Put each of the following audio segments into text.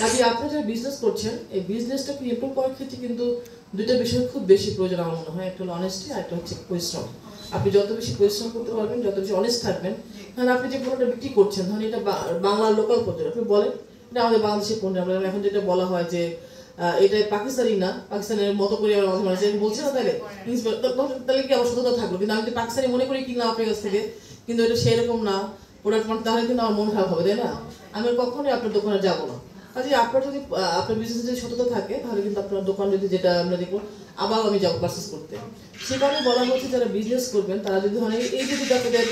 কাজে আপনি যারা বিজনেস করছেন এই বিজনেসটাকে ইমপ্রুভ করার ক্ষেত্রে কিন্তু দুইটা বিষয় খুব বেশি প্রয়োজন আমার মনে হয়। একটা হলো অনেস্টি আর একটা হচ্ছে পরিশ্রম। আপনি যত বেশি পরিশ্রম করতে পারবেন, যত বেশি অনেস্ট থাকবেন, কারণ আপনি যে পণ্যটা বিক্রি করছেন, ধরুন এটা বাংলার লোকাল পণ্য, আপনি বলেন এটা আমাদের বাংলাদেশের পণ্য। আমরা এখন যেটা বলা হয় যে এটা পাকিস্তানি না, পাকিস্তানের মতো করে আমার মাঝে মাঝে বলছে না, তাহলে তাহলে কি আমার সততা থাকলো। কিন্তু আমি যদি পাকিস্তানি মনে করি কিনলাম আপনার কাছ থেকে, কিন্তু এটা সেরকম না প্রোডাক্ট, মানে তাহলে কিন্তু আমার মন খারাপ হবে, তাই না? আমি কখনোই আপনার দোকানে যাবো না। কাজে আপনার যদি আপনার বিজনেসে যদি সততা থাকে, তাহলে কিন্তু আপনার দোকান যদি, যেটা আমরা দেখবো, আবার আমি যাবো পারচেস করতে। সে কারণে বলা হচ্ছে যারা বিজনেস করবেন তারা যদি ধরেন এই যদি আপনাদের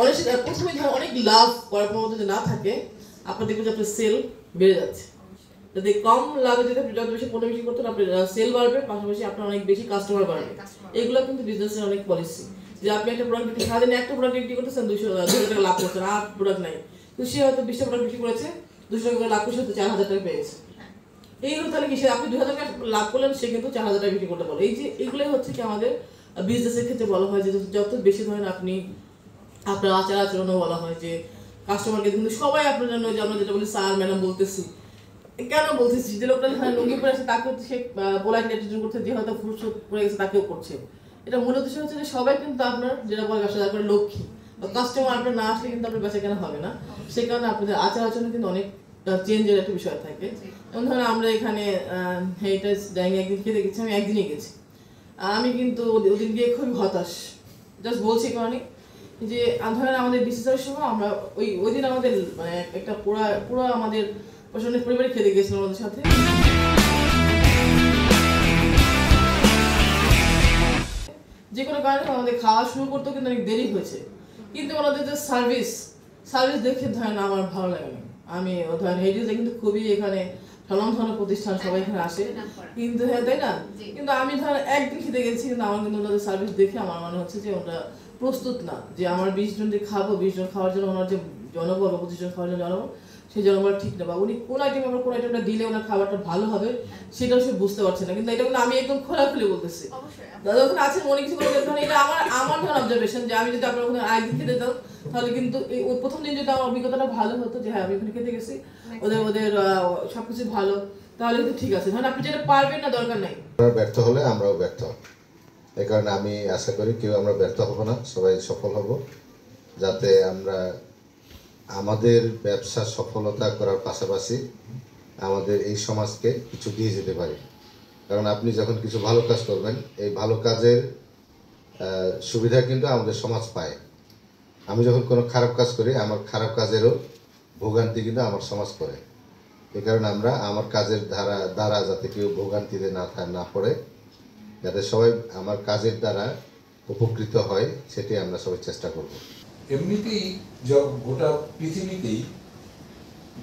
অনেক প্রথমে ধরেন অনেক লাভ করার পর যদি না থাকে, আপনার দেখবেন যে আপনার সেল বেড়ে যাচ্ছে। যদি কম লাভে যদি আপনি যত বেশি পণ্য বিক্রি করতেন, আপনার সেল বাড়বে, পাশাপাশি আপনার অনেক বেশি কাস্টমার বাড়বে। এগুলো কিন্তু বিজনেসের অনেক পলিসি, যে আপনি একটা প্রোডাক্ট বিক্রি, সারাদিনে একটা প্রোডাক্ট বিক্রি করতেছেন 200 টাকা লাভ করছেন, আর প্রোডাক্ট নাই, তো সে হয়তো 20টা প্রোডাক্ট বিক্রি করেছে, 200 টাকা লাভ করছে, হয়তো 4000 টাকা পেয়েছে। এইগুলো তাহলে কি, সে আপনি 2000 টাকা লাভ করলেন, সে কিন্তু 4000 টাকা বিক্রি করতে পারলো। এই যে এইগুলোই হচ্ছে কি আমাদের বিজনেসের ক্ষেত্রে বলা হয় যে যত বেশি ধরেন আপনি আপনার আচার আচরণও বলা হয় যে কাস্টমারকে, কিন্তু সবাই আপনার জন্য, যে আমরা যেটা বলি স্যার ম্যাডাম বলতেছি, কেন বলতেছি, যে লোকটা ধরেন লুঙ্গি পরে আছে তাকে সে পোলাইট অ্যাটিটিউড করছে, যে হয়তো ফুরসত পড়ে গেছে তাকেও করছে। এটা মূল উদ্দেশ্য হচ্ছে যে সবাই কিন্তু আপনার যেটা বলে ব্যবসা করে লক্ষ্মী, কাস্টমার আপনার না আসলে কিন্তু আপনার বেচা কেনা হবে না। সে কারণে আপনাদের আচার আচরণ কিন্তু অনেক চেঞ্জের একটা বিষয় থাকে। যেমন ধরেন আমরা এখানে হেরিটেজ ডাইনিং একদিন খেতে গেছি, আমি একদিনই গেছি, আমি কিন্তু ওদিন গিয়ে খুবই হতাশ। জাস্ট বলছি কারণে যে ধরেন আমাদের বিসিসের সময় আমরা ওই দিন আমাদের মানে একটা পুরো আমাদের প্রশাসনিক পরিবারে খেতে গেছিলাম আমাদের সাথে। যে কোনো কারণে আমাদের খাওয়া শুরু করতেও কিন্তু অনেক দেরি হয়েছে, কিন্তু ওনাদের যে সার্ভিস দেখে ধরেন আমার ভালো লাগে না। আমি ধরেন হেরিটেজে কিন্তু খুবই এখানে স্বনামধন্য প্রতিষ্ঠান, সবাই এখানে আসে, কিন্তু হ্যাঁ তাই না, কিন্তু আমি ধরেন একদিন খেতে গেছি, কিন্তু আমার কিন্তু ওনাদের সার্ভিস দেখে আমার মনে হচ্ছে যে ওটা প্রস্তুত না, যে আমার 20 জন যে খাবো, 20 জন খাওয়ার জন্য ওনার যে জনবল, 25 জন খাওয়ার জন্য জনবল, সেই জনবল ঠিক না, বা উনি কোন আইটেম আবার কোন আইটেমটা দিলে ওনার খাবারটা ভালো হবে সেটাও সে বুঝতে পারছে না। কিন্তু এটা কিন্তু আমি একদম খোলাখুলি বলতেছি, দাদা ওখানে আছেন মনে কিছু করে ধরেন, এটা আমার ধরেন অবজারভেশন, যে আমি যদি আপনার ওখানে আরেকদিন খেতে যেতাম, তাহলে কিন্তু এই প্রথম দিন যদি আমার অভিজ্ঞতাটা ভালো হতো, যে হ্যাঁ আমি ওখানে খেতে গেছি, ওদের সবকিছু ভালো, তাহলে কিন্তু ঠিক আছে। ধরেন আপনি যেটা পারবেন না, দরকার নাই। ব্যর্থ হলে আমরাও ব্যর্থ, এই কারণে আমি আশা করি কেউ আমরা ব্যর্থ হব না, সবাই সফল হব, যাতে আমরা আমাদের ব্যবসা সফলতা করার পাশাপাশি আমাদের এই সমাজকে কিছু দিয়ে যেতে পারি। কারণ আপনি যখন কিছু ভালো কাজ করবেন, এই ভালো কাজের সুবিধা কিন্তু আমাদের সমাজ পায়। আমি যখন কোনো খারাপ কাজ করি, আমার খারাপ কাজেরও ভোগান্তি কিন্তু আমার সমাজ করে। এই কারণে আমরা আমার কাজের দ্বারা যাতে কেউ ভোগান্তিতে না পড়ে, যাতে সবাই আমার কাজের দ্বারা উপকৃত হয়, সেটি আমরা সবাই চেষ্টা করব। এমনিতেই গোটা পৃথিবীতেই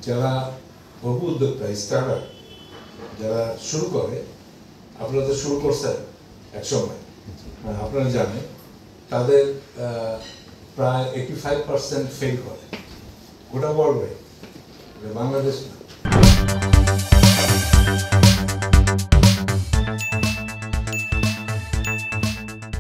যারা বহু উদ্যোক্তা, স্টার্টার যারা শুরু করে, আপনারা তো শুরু করছেন এক সময়, আপনারা জানেন, তাদের প্রায় 85% ফেল করে, গোটা ওয়ার্ল্ডে, বাংলাদেশ না।